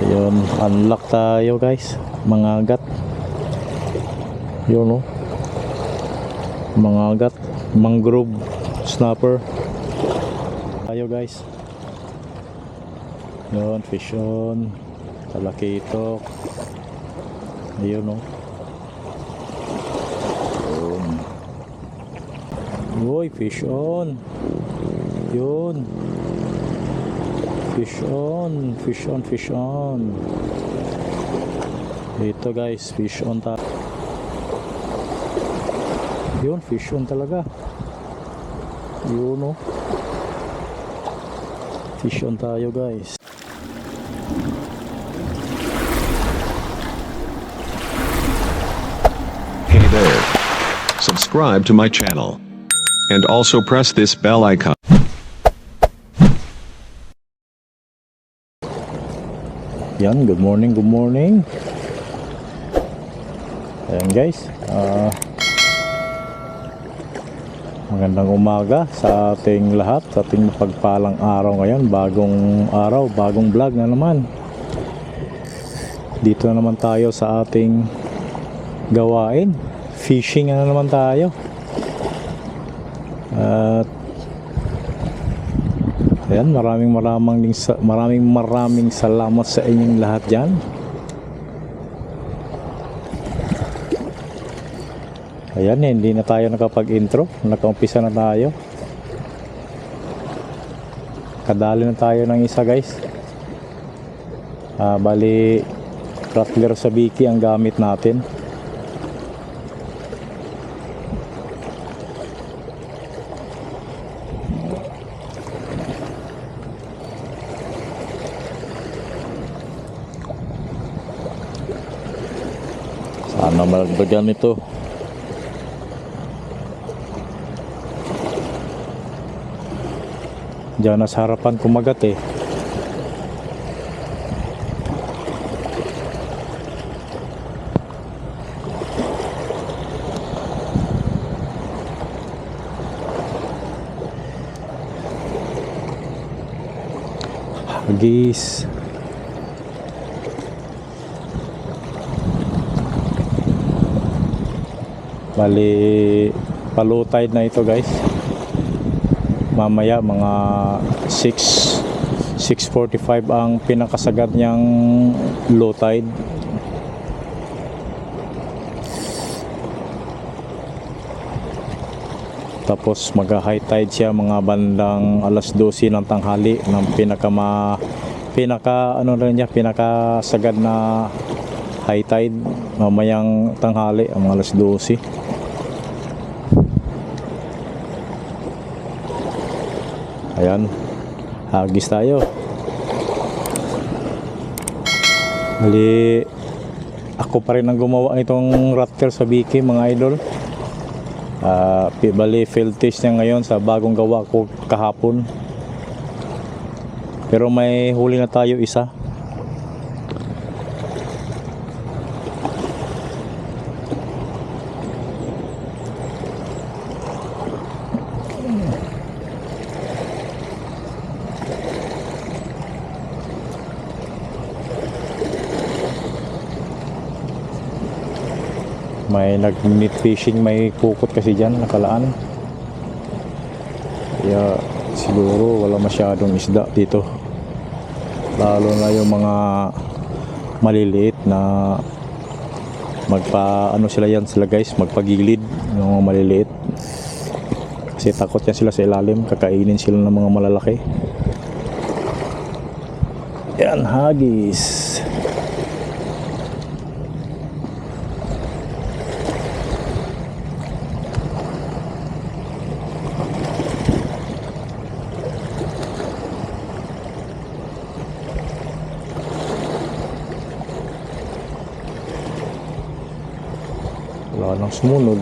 Ayun, unlock tayo guys. Mangagat. Yun, no? Mangagat. Mangrove snapper. Tayo guys. Yun, fish on. Talakitok. Ayun, no? Yun. Uy, fish on. Yun. Fish on, fish on, fish on. Ito guys, fish on tayo. Yun, fish on talaga. Yun, no? Fish on tayo guys. Hey there. Subscribe to my channel. And also press this bell icon. Yan, good morning, good morning. Ayan guys, magandang umaga sa ating lahat, sa ating mapagpalang araw ngayon. Bagong araw, bagong vlog na naman. Dito na naman tayo sa ating gawain. Fishing na naman tayo. At ayan, maraming salamat sa inyong lahat dyan. Ayan, hindi na tayo nakapag-intro. Nakaumpisa na tayo. Kadali na tayo ng isa guys. Bali, rattler sa biki ang gamit natin. Sana malagdagan ito. Diyan na sa harapan kumagat eh. Hagis. Bali, low tide na ito guys. Mamaya mga 6:45 ang pinakasagad niyang low tide. Tapos mag high tide siya mga bandang alas 12 ng tanghali ng pinakasagad na high tide. Mamayang tanghali ang alas 12. Ayan, hagis tayo. Bali, ako pa rin ang gumawa nitong rattler sa biki mga idol. Bali, field test niya ngayon sa bagong gawa ko kahapon. Pero may huli na tayo isa. May nag-net fishing, may kukot kasi dyan nakalaan. Kaya siguro wala masyadong isda dito. Lalo na yung mga maliliit na sila guys, magpagilid yung mga maliliit. Kasi takot yan sila sa ilalim, kakainin sila ng mga malalaki. Yan, hagis. Wala nang sumunod.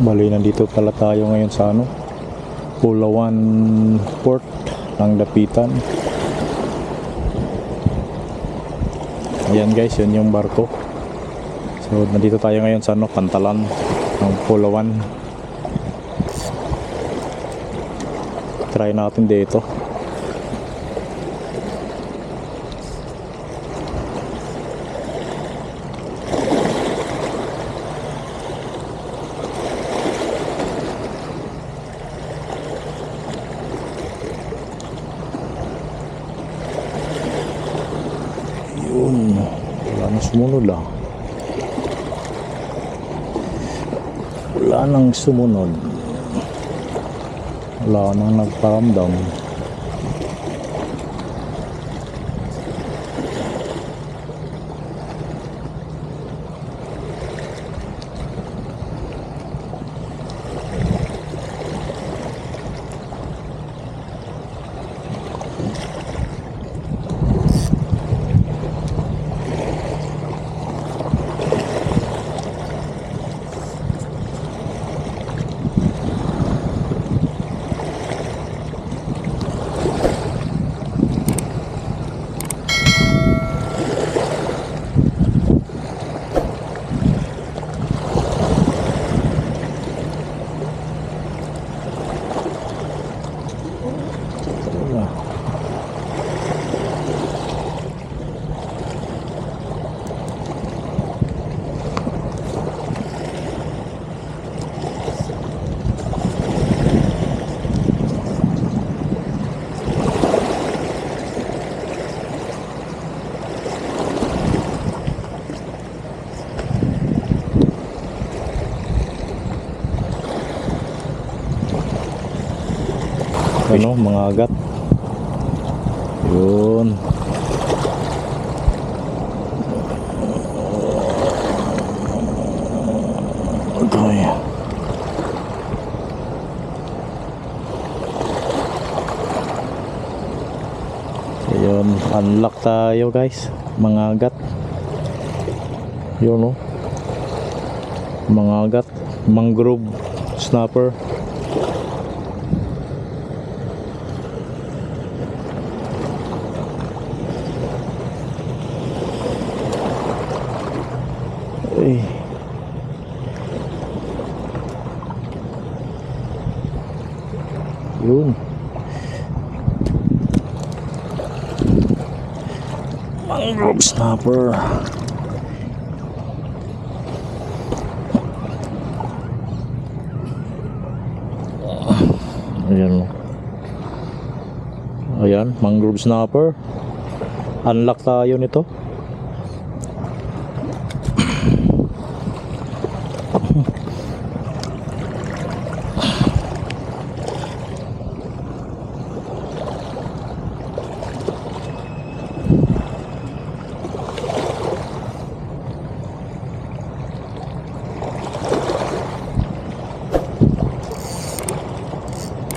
Bali, nandito pala tayo ngayon sa ano, Pulawan Port ng Dapitan. Ayan guys, yun yung barko. So nandito tayo ngayon sa ano, Pantalan ng Pulawan. Try natin dito. Yun, wala nang sumunod ah. Wala nang sumunod. Wala nang nagparamdam. Ano, mga agat. Yun. Okay. Ayun, unlock tayo guys. Mga agat. Yun, oh. Mga agat. Mangrove snapper. Eh. Yun. Mangrove snapper. Ayan. Ayan, mangrove snapper. Unlock tayo nito.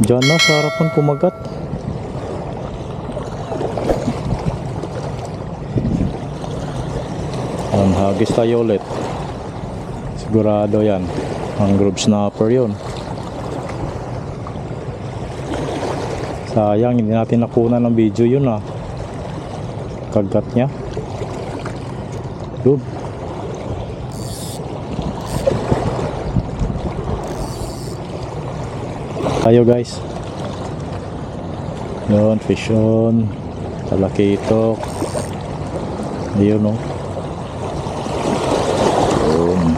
Diyan na sa harapan kumagat. Hagis tayo ulit. Sigurado yan. Mangrove snapper yun. Sayang hindi natin nakuha ng video yun ah. Kagat niya. Yun. Tayo guys. Yun, fish on. Talakitok. Ayun oh. Yun.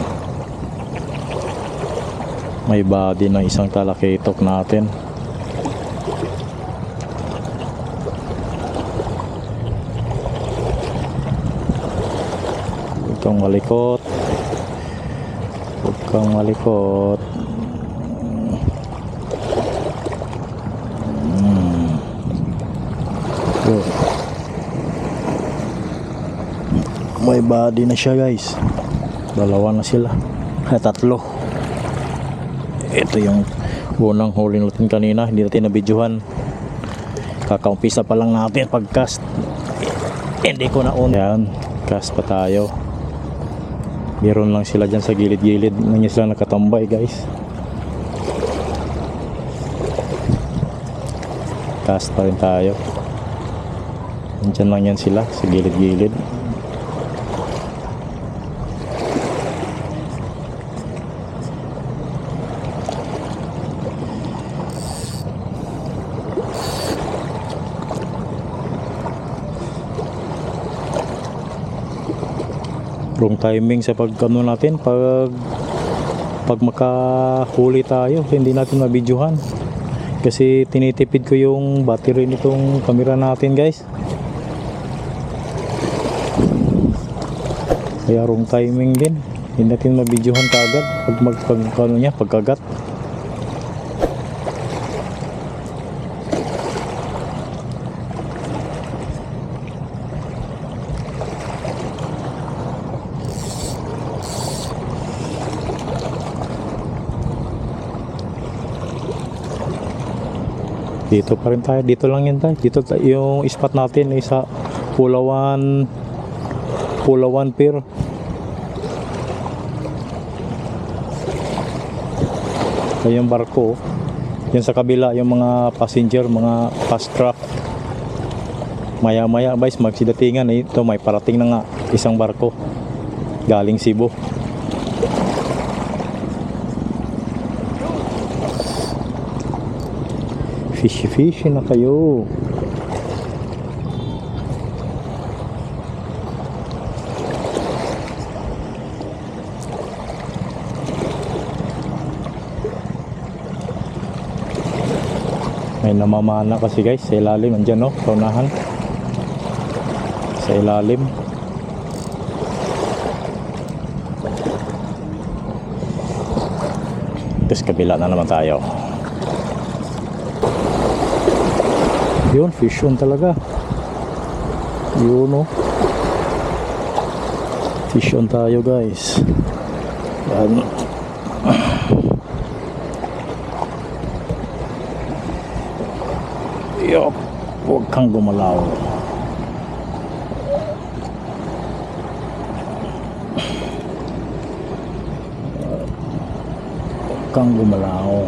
May body ng isang talakitok natin. Huwag kang malikot. Huwag kang malikot. May body na siya guys. Dalawa na sila. Tatlo. Ito yung unang huli natin kanina. Hindi natin nabidyohan. Kakaumpisa pa lang natin pag-cast. Hindi ko na yan. Cast pa tayo. Meron lang sila dyan sa gilid-gilid. Nandiyan sila nakatambay guys. Cast pa rin tayo. Nandyan lang yan sila sa gilid-gilid. Wrong timing sa pagkano natin, pag makahuli tayo, hindi natin mabidyohan kasi tinitipid ko yung battery nitong camera natin, guys. Kaya wrong timing din, hindi natin mabidyohan kaagad pagkagat. Dito pa rin tayo, dito lang yan tayo. Dito yung spot natin ay sa Pulawan Pier. Ay yung barko, yan sa kabila yung mga passenger, mga fast truck. Maya maya guys, magsidatingan. Ito may parating na nga isang barko galing Cebu. Fishy na kayo. May namamana kasi guys sa ilalim. Andyan, no, sa unahan, sa ilalim. Tapos kabila na naman tayo. Yun, fish on talaga. Yun, no. Fish on tayo guys. Yan. Yup. Huwag kang gumalaw. Huwag kang gumalaw.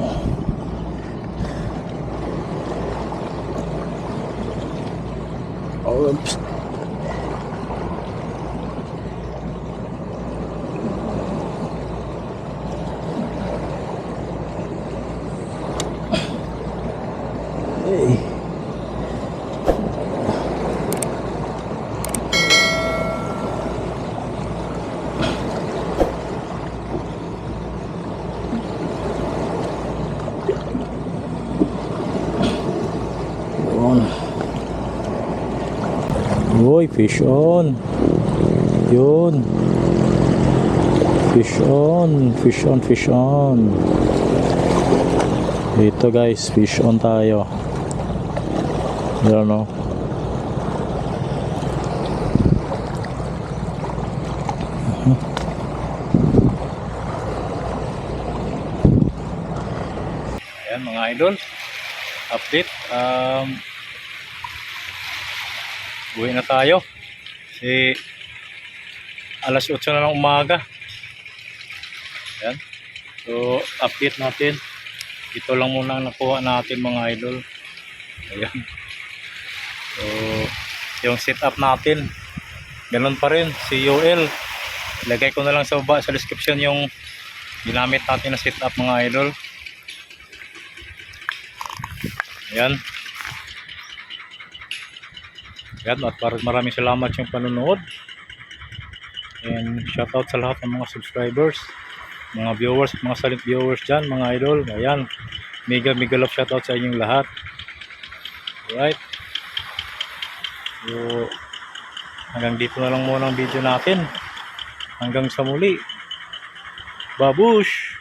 Oops. Hey. Uy, fish on. Yun. Fish on. Fish on, fish on. Dito guys, fish on tayo. Yan, no. Ayan mga idol, update. Uwi na tayo kasi alas 8 na ng umaga. Ayan. So update natin, ito lang muna ang nakuha natin mga idol. Ayan. So yung setup natin ganun pa rin, si UL. Lagay ko na lang sa baba sa description yung ginamit natin na setup mga idol. Ayan. At maraming salamat yung panonood, and shoutout sa lahat ng mga subscribers, mga viewers, mga silent viewers dyan mga idol. Ayan, mega love shoutout sa inyong lahat. Alright, so hanggang dito na lang muna ang video natin. Hanggang sa muli, babush!